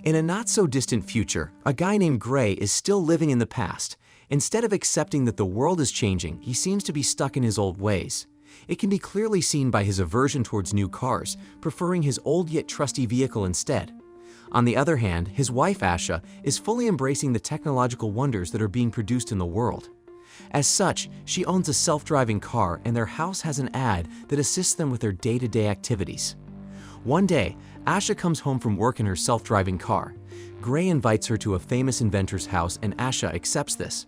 In a not-so-distant future, a guy named Gray is still living in the past. Instead of accepting that the world is changing, he seems to be stuck in his old ways. It can be clearly seen by his aversion towards new cars, preferring his old yet trusty vehicle instead. On the other hand, his wife Asha is fully embracing the technological wonders that are being produced in the world. As such, she owns a self-driving car, and their house has an ad that assists them with their day-to-day activities. One day, Asha comes home from work in her self-driving car. Gray invites her to a famous inventor's house, and Asha accepts this.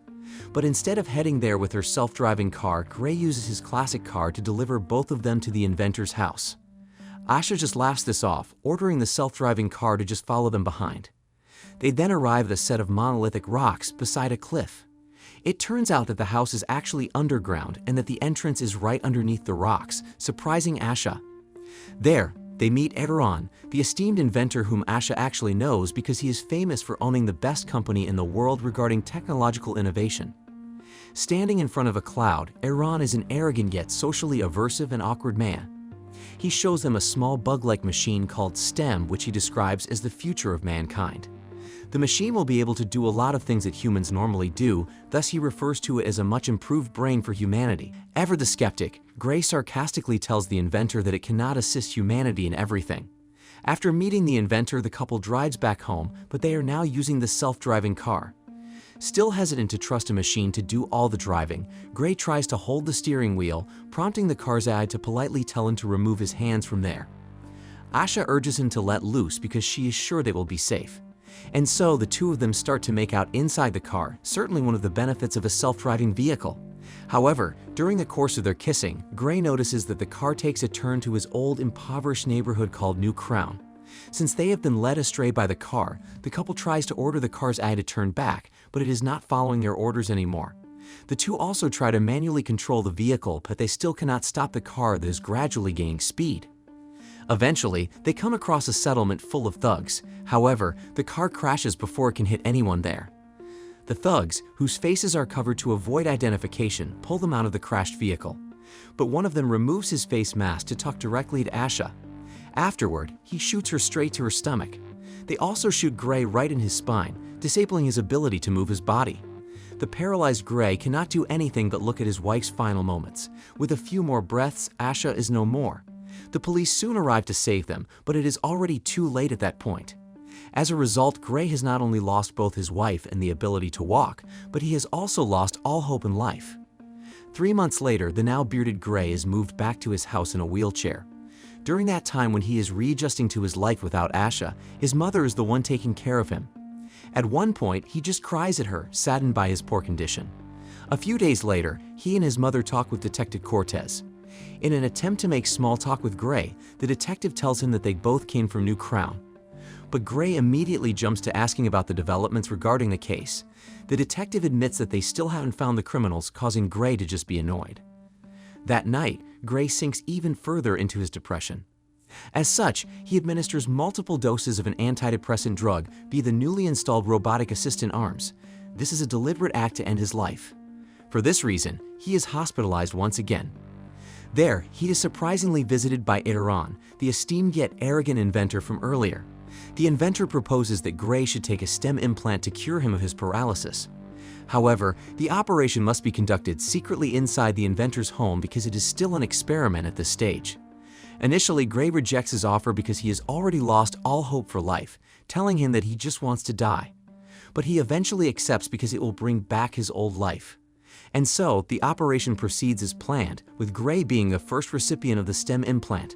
But instead of heading there with her self-driving car, Gray uses his classic car to deliver both of them to the inventor's house. Asha just laughs this off, ordering the self-driving car to just follow them behind. They then arrive at a set of monolithic rocks beside a cliff. It turns out that the house is actually underground and that the entrance is right underneath the rocks, surprising Asha. There, they meet Aaron, the esteemed inventor whom Asha actually knows because he is famous for owning the best company in the world regarding technological innovation. Standing in front of a cloud, Aaron is an arrogant yet socially aversive and awkward man. He shows them a small bug-like machine called STEM, which he describes as the future of mankind. The machine will be able to do a lot of things that humans normally do, thus he refers to it as a much improved brain for humanity. Ever the skeptic, Gray sarcastically tells the inventor that it cannot assist humanity in everything. After meeting the inventor, the couple drives back home, but they are now using the self-driving car. Still hesitant to trust a machine to do all the driving, Gray tries to hold the steering wheel, prompting the car's AI to politely tell him to remove his hands from there. Asha urges him to let loose because she is sure they will be safe. And so the two of them start to make out inside the car, certainly one of the benefits of a self-driving vehicle. However, during the course of their kissing, Gray notices that the car takes a turn to his old impoverished neighborhood called New Crown. Since they have been led astray by the car, the couple tries to order the car's eye to turn back, but it is not following their orders anymore. The two also try to manually control the vehicle, but they still cannot stop the car that is gradually gaining speed. Eventually, they come across a settlement full of thugs. However, the car crashes before it can hit anyone there. The thugs, whose faces are covered to avoid identification, pull them out of the crashed vehicle. But one of them removes his face mask to talk directly to Asha. Afterward, he shoots her straight to her stomach. They also shoot Gray right in his spine, disabling his ability to move his body. The paralyzed Gray cannot do anything but look at his wife's final moments. With a few more breaths, Asha is no more. The police soon arrive to save them, but it is already too late at that point. As a result, Gray has not only lost both his wife and the ability to walk, but he has also lost all hope in life. 3 months later, the now bearded Gray is moved back to his house in a wheelchair. During that time when he is readjusting to his life without Asha, his mother is the one taking care of him. At one point, he just cries at her, saddened by his poor condition. A few days later, he and his mother talk with Detective Cortez. In an attempt to make small talk with Gray, the detective tells him that they both came from New Crown. But Gray immediately jumps to asking about the developments regarding the case. The detective admits that they still haven't found the criminals, causing Gray to just be annoyed. That night, Gray sinks even further into his depression. As such, he administers multiple doses of an antidepressant drug via the newly installed robotic assistant arms. This is a deliberate act to end his life. For this reason, he is hospitalized once again. There, he is surprisingly visited by Aaron, the esteemed yet arrogant inventor from earlier. The inventor proposes that Gray should take a STEM implant to cure him of his paralysis. However, the operation must be conducted secretly inside the inventor's home because it is still an experiment at this stage. Initially, Gray rejects his offer because he has already lost all hope for life, telling him that he just wants to die. But he eventually accepts because it will bring back his old life. And so, the operation proceeds as planned, with Gray being the first recipient of the STEM implant.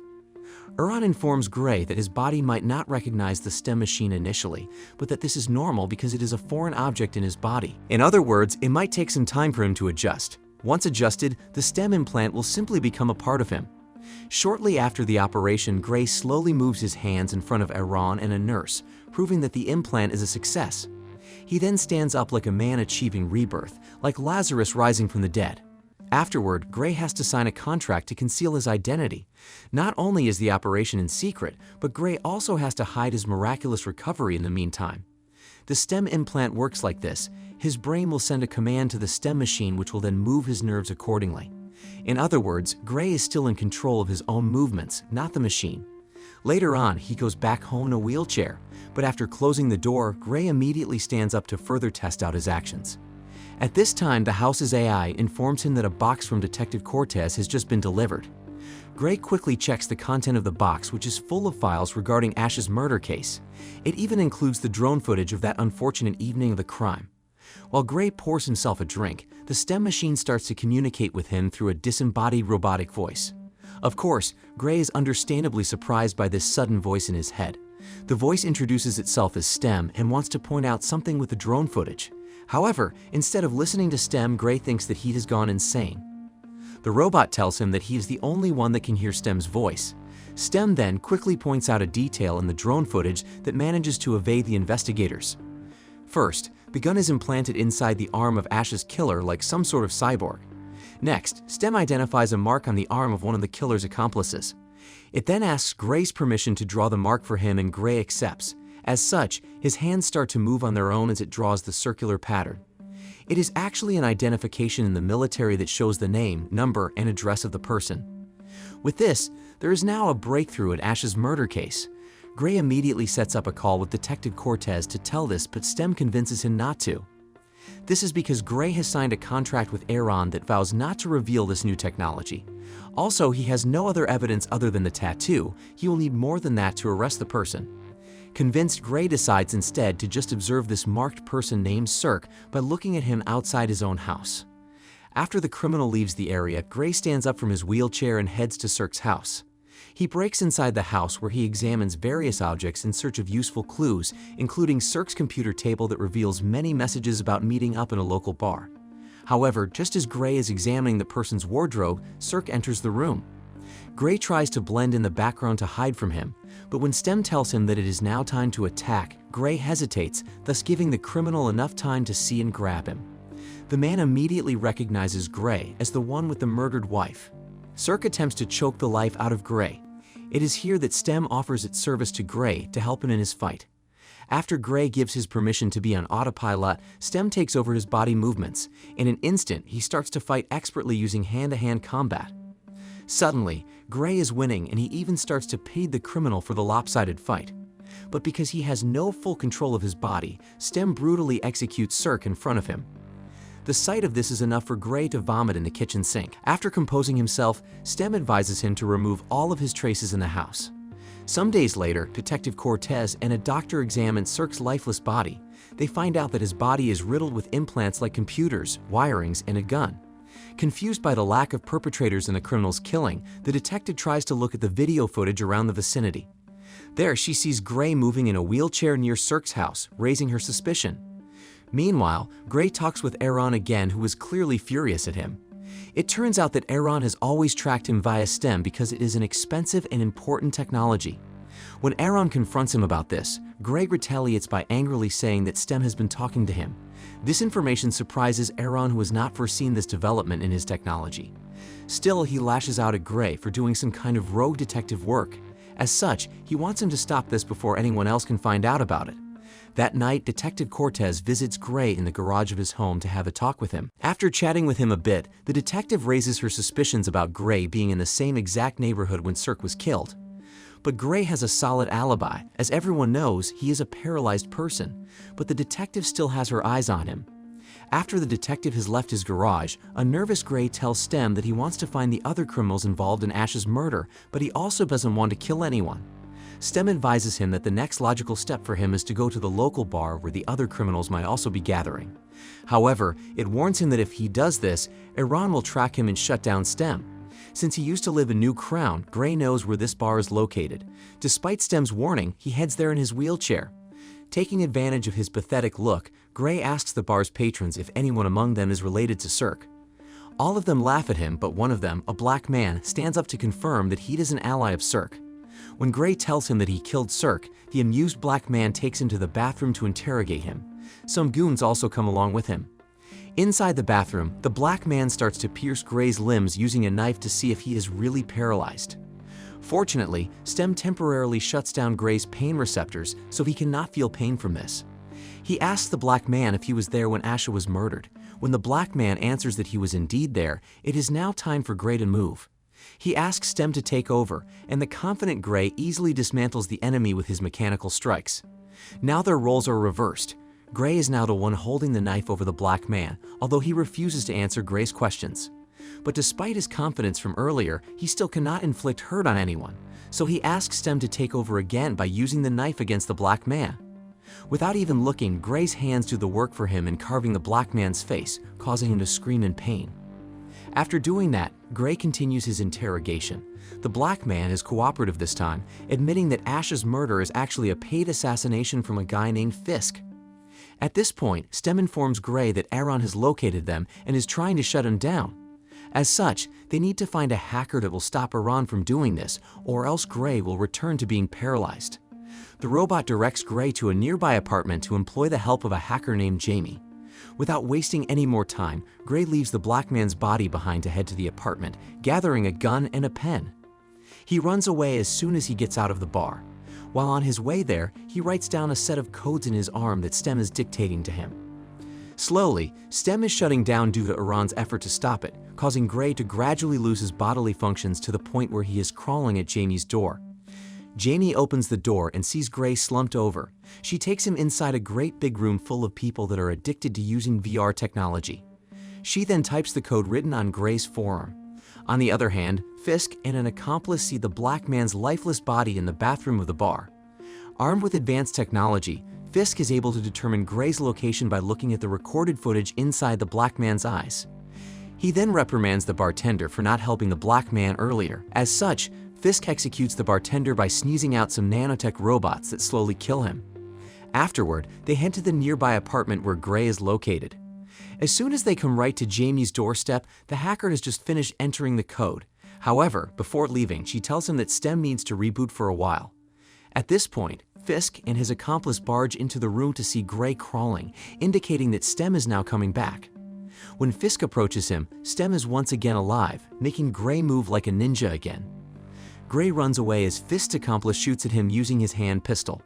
Aaron informs Gray that his body might not recognize the STEM machine initially, but that this is normal because it is a foreign object in his body. In other words, it might take some time for him to adjust. Once adjusted, the STEM implant will simply become a part of him. Shortly after the operation, Gray slowly moves his hands in front of Aaron and a nurse, proving that the implant is a success. He then stands up like a man achieving rebirth, like Lazarus rising from the dead. Afterward, Gray has to sign a contract to conceal his identity. Not only is the operation in secret, but Gray also has to hide his miraculous recovery in the meantime. The STEM implant works like this. His brain will send a command to the STEM machine which will then move his nerves accordingly. In other words, Gray is still in control of his own movements, not the machine. Later on, he goes back home in a wheelchair, but after closing the door, Gray immediately stands up to further test out his actions. At this time, the house's AI informs him that a box from Detective Cortez has just been delivered. Gray quickly checks the content of the box, which is full of files regarding Ash's murder case. It even includes the drone footage of that unfortunate evening of the crime. While Gray pours himself a drink, the STEM machine starts to communicate with him through a disembodied robotic voice. Of course, Gray is understandably surprised by this sudden voice in his head. The voice introduces itself as STEM and wants to point out something with the drone footage. However, instead of listening to STEM, Gray thinks that he has gone insane. The robot tells him that he is the only one that can hear STEM's voice. STEM then quickly points out a detail in the drone footage that manages to evade the investigators. First, the gun is implanted inside the arm of Ash's killer like some sort of cyborg. Next, STEM identifies a mark on the arm of one of the killer's accomplices. It then asks Gray's permission to draw the mark for him, and Gray accepts. As such, his hands start to move on their own as it draws the circular pattern. It is actually an identification in the military that shows the name, number, and address of the person. With this, there is now a breakthrough at Ash's murder case. Gray immediately sets up a call with Detective Cortez to tell this, but STEM convinces him not to. This is because Gray has signed a contract with Aaron that vows not to reveal this new technology. Also, he has no other evidence other than the tattoo. He will need more than that to arrest the person. Convinced, Gray decides instead to just observe this marked person named Cirque by looking at him outside his own house. After the criminal leaves the area, Gray stands up from his wheelchair and heads to Cirque's house. He breaks inside the house where he examines various objects in search of useful clues, including Cirque's computer table that reveals many messages about meeting up in a local bar. However, just as Gray is examining the person's wardrobe, Cirque enters the room. Gray tries to blend in the background to hide from him, but when STEM tells him that it is now time to attack, Gray hesitates, thus giving the criminal enough time to see and grab him. The man immediately recognizes Gray as the one with the murdered wife. Cirque attempts to choke the life out of Gray. It is here that STEM offers its service to Gray to help him in his fight. After Gray gives his permission to be on autopilot, STEM takes over his body movements. In an instant, he starts to fight expertly using hand-to-hand combat. Suddenly, Gray is winning, and he even starts to pay the criminal for the lopsided fight. But because he has no full control of his body, STEM brutally executes Cirque in front of him. The sight of this is enough for Gray to vomit in the kitchen sink. After composing himself, STEM advises him to remove all of his traces in the house. Some days later, Detective Cortez and a doctor examine Cirque's lifeless body. They find out that his body is riddled with implants like computers, wirings, and a gun. Confused by the lack of perpetrators in the criminal's killing, the detective tries to look at the video footage around the vicinity. There, she sees Gray moving in a wheelchair near Cirque's house, raising her suspicion. Meanwhile, Gray talks with Aaron again, who is clearly furious at him. It turns out that Aaron has always tracked him via STEM because it is an expensive and important technology. When Aaron confronts him about this, Gray retaliates by angrily saying that STEM has been talking to him. This information surprises Aaron, who has not foreseen this development in his technology. Still, he lashes out at Gray for doing some kind of rogue detective work. As such, he wants him to stop this before anyone else can find out about it. That night, Detective Cortez visits Gray in the garage of his home to have a talk with him. After chatting with him a bit, the detective raises her suspicions about Gray being in the same exact neighborhood when Cirque was killed. But Gray has a solid alibi. As everyone knows, he is a paralyzed person, but the detective still has her eyes on him. After the detective has left his garage, a nervous Gray tells STEM that he wants to find the other criminals involved in Ash's murder, but he also doesn't want to kill anyone. STEM advises him that the next logical step for him is to go to the local bar where the other criminals might also be gathering. However, it warns him that if he does this, Iran will track him and shut down STEM. Since he used to live in New Crown, Gray knows where this bar is located. Despite STEM's warning, he heads there in his wheelchair. Taking advantage of his pathetic look, Gray asks the bar's patrons if anyone among them is related to Cirque. All of them laugh at him, but one of them, a black man, stands up to confirm that he is an ally of Cirque. When Gray tells him that he killed Cirque, the amused black man takes him to the bathroom to interrogate him. Some goons also come along with him. Inside the bathroom, the black man starts to pierce Gray's limbs using a knife to see if he is really paralyzed. Fortunately, STEM temporarily shuts down Gray's pain receptors so he cannot feel pain from this. He asks the black man if he was there when Asha was murdered. When the black man answers that he was indeed there, it is now time for Gray to move. He asks Stem to take over, and the confident Gray easily dismantles the enemy with his mechanical strikes. Now their roles are reversed. Gray is now the one holding the knife over the black man, although he refuses to answer Gray's questions. But despite his confidence from earlier, he still cannot inflict hurt on anyone, so he asks Stem to take over again by using the knife against the black man. Without even looking, Gray's hands do the work for him in carving the black man's face, causing him to scream in pain. After doing that, Gray continues his interrogation. The black man is cooperative this time, admitting that Ash's murder is actually a paid assassination from a guy named Fisk. At this point, Stem informs Gray that Aaron has located them and is trying to shut him down. As such, they need to find a hacker that will stop Aaron from doing this, or else Gray will return to being paralyzed. The robot directs Gray to a nearby apartment to employ the help of a hacker named Jamie. Without wasting any more time, Gray leaves the black man's body behind to head to the apartment, gathering a gun and a pen. He runs away as soon as he gets out of the bar. While on his way there, he writes down a set of codes in his arm that Stem is dictating to him. Slowly, Stem is shutting down due to Aaron's effort to stop it, causing Gray to gradually lose his bodily functions to the point where he is crawling at Jamie's door. Jamie opens the door and sees Gray slumped over. She takes him inside a great big room full of people that are addicted to using VR technology. She then types the code written on Gray's forearm. On the other hand, Fisk and an accomplice see the black man's lifeless body in the bathroom of the bar. Armed with advanced technology, Fisk is able to determine Gray's location by looking at the recorded footage inside the black man's eyes. He then reprimands the bartender for not helping the black man earlier. As such, Fisk executes the bartender by sneezing out some nanotech robots that slowly kill him. Afterward, they head to the nearby apartment where Gray is located. As soon as they come right to Jamie's doorstep, the hacker has just finished entering the code. However, before leaving, she tells him that Stem needs to reboot for a while. At this point, Fisk and his accomplice barge into the room to see Gray crawling, indicating that Stem is now coming back. When Fisk approaches him, Stem is once again alive, making Gray move like a ninja again. Gray runs away as Fisk's accomplice shoots at him using his hand pistol.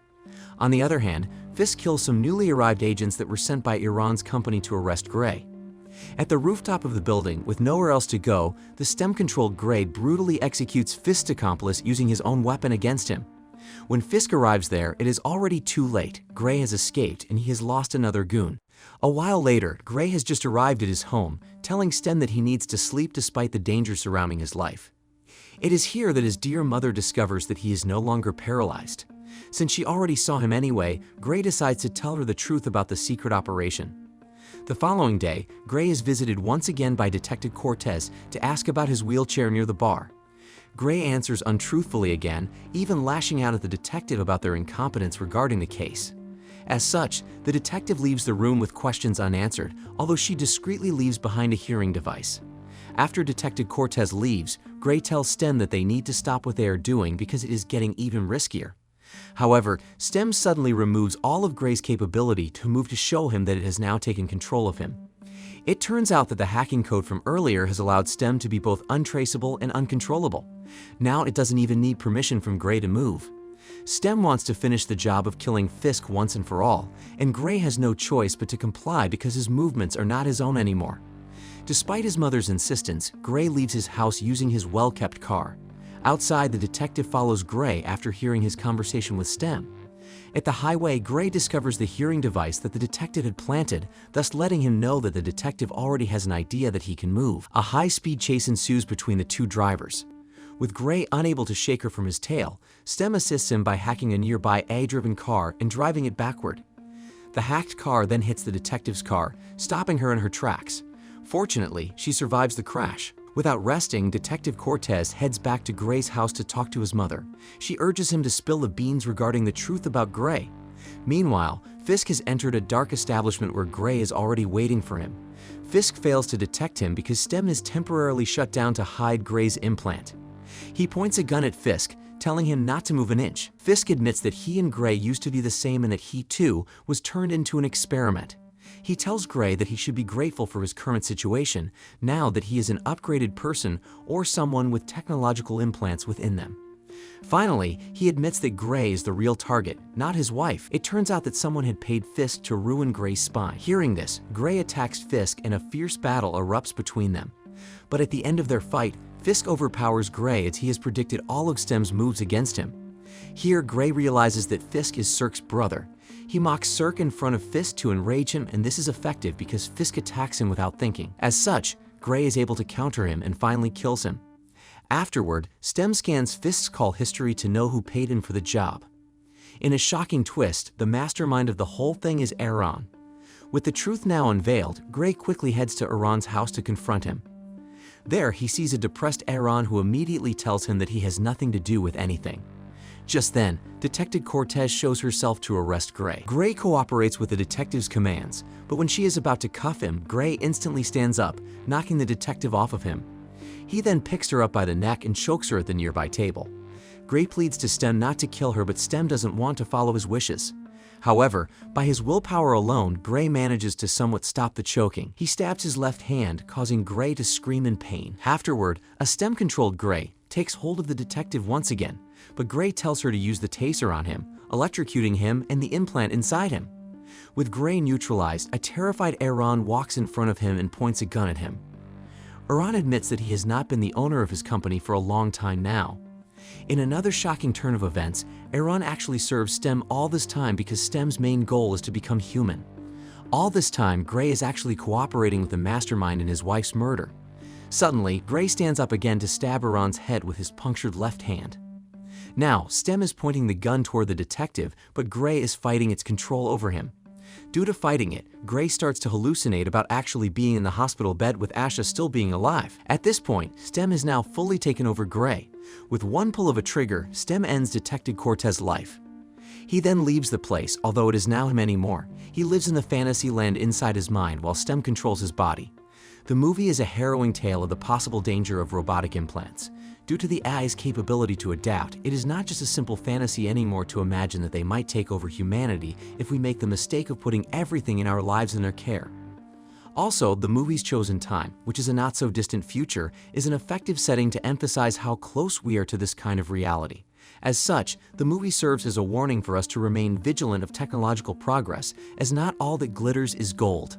On the other hand, Fisk kills some newly arrived agents that were sent by Iran's company to arrest Gray. At the rooftop of the building, with nowhere else to go, the Stem-controlled Gray brutally executes Fisk's accomplice using his own weapon against him. When Fisk arrives there, it is already too late. Gray has escaped and he has lost another goon. A while later, Gray has just arrived at his home, telling Stem that he needs to sleep despite the danger surrounding his life. It is here that his dear mother discovers that he is no longer paralyzed. Since she already saw him anyway, Gray decides to tell her the truth about the secret operation. The following day, Gray is visited once again by Detective Cortez to ask about his wheelchair near the bar. Gray answers untruthfully again, even lashing out at the detective about their incompetence regarding the case. As such, the detective leaves the room with questions unanswered, although she discreetly leaves behind a hearing device. After Detective Cortez leaves, Gray tells Stem that they need to stop what they are doing because it is getting even riskier. However, Stem suddenly removes all of Gray's capability to move to show him that it has now taken control of him. It turns out that the hacking code from earlier has allowed Stem to be both untraceable and uncontrollable. Now it doesn't even need permission from Gray to move. Stem wants to finish the job of killing Fisk once and for all, and Gray has no choice but to comply because his movements are not his own anymore. Despite his mother's insistence, Gray leaves his house using his well-kept car. Outside, the detective follows Gray after hearing his conversation with Stem. At the highway, Gray discovers the hearing device that the detective had planted, thus letting him know that the detective already has an idea that he can move. A high-speed chase ensues between the two drivers. With Gray unable to shake her from his tail, Stem assists him by hacking a nearby A-driven car and driving it backward. The hacked car then hits the detective's car, stopping her in her tracks. Fortunately, she survives the crash. Without resting, Detective Cortez heads back to Gray's house to talk to his mother. She urges him to spill the beans regarding the truth about Gray. Meanwhile, Fisk has entered a dark establishment where Gray is already waiting for him. Fisk fails to detect him because Stem is temporarily shut down to hide Gray's implant. He points a gun at Fisk, telling him not to move an inch. Fisk admits that he and Gray used to be the same and that he, too, was turned into an experiment. He tells Gray that he should be grateful for his current situation, now that he is an upgraded person or someone with technological implants within them. Finally, he admits that Gray is the real target, not his wife. It turns out that someone had paid Fisk to ruin Gray's spine. Hearing this, Gray attacks Fisk and a fierce battle erupts between them. But at the end of their fight, Fisk overpowers Gray as he has predicted all of Stem's moves against him. Here, Gray realizes that Fisk is Cirque's brother. He mocks Cirque in front of Fisk to enrage him, and this is effective because Fisk attacks him without thinking. As such, Gray is able to counter him and finally kills him. Afterward, Stem scans Fisk's call history to know who paid him for the job. In a shocking twist, the mastermind of the whole thing is Aaron. With the truth now unveiled, Gray quickly heads to Aaron's house to confront him. There, he sees a depressed Aaron who immediately tells him that he has nothing to do with anything. Just then, Detective Cortez shows herself to arrest Gray. Gray cooperates with the detective's commands, but when she is about to cuff him, Gray instantly stands up, knocking the detective off of him. He then picks her up by the neck and chokes her at the nearby table. Gray pleads to Stem not to kill her, but Stem doesn't want to follow his wishes. However, by his willpower alone, Gray manages to somewhat stop the choking. He stabs his left hand, causing Gray to scream in pain. Afterward, a Stem-controlled Gray takes hold of the detective once again, but Gray tells her to use the taser on him, electrocuting him and the implant inside him. With Gray neutralized, a terrified Aaron walks in front of him and points a gun at him. Aaron admits that he has not been the owner of his company for a long time now. In another shocking turn of events, Aaron actually serves Stem all this time because Stem's main goal is to become human. All this time, Gray is actually cooperating with the mastermind in his wife's murder. Suddenly, Gray stands up again to stab Aaron's head with his punctured left hand. Now, Stem is pointing the gun toward the detective, but Gray is fighting its control over him. Due to fighting it, Gray starts to hallucinate about actually being in the hospital bed with Asha still being alive. At this point, Stem has now fully taken over Gray. With one pull of a trigger, Stem ends Detective Cortez's life. He then leaves the place, although it is now him anymore. He lives in the fantasy land inside his mind while Stem controls his body. The movie is a harrowing tale of the possible danger of robotic implants. Due to the AI's capability to adapt, it is not just a simple fantasy anymore to imagine that they might take over humanity if we make the mistake of putting everything in our lives in their care. Also, the movie's chosen time, which is a not-so-distant future, is an effective setting to emphasize how close we are to this kind of reality. As such, the movie serves as a warning for us to remain vigilant of technological progress, as not all that glitters is gold.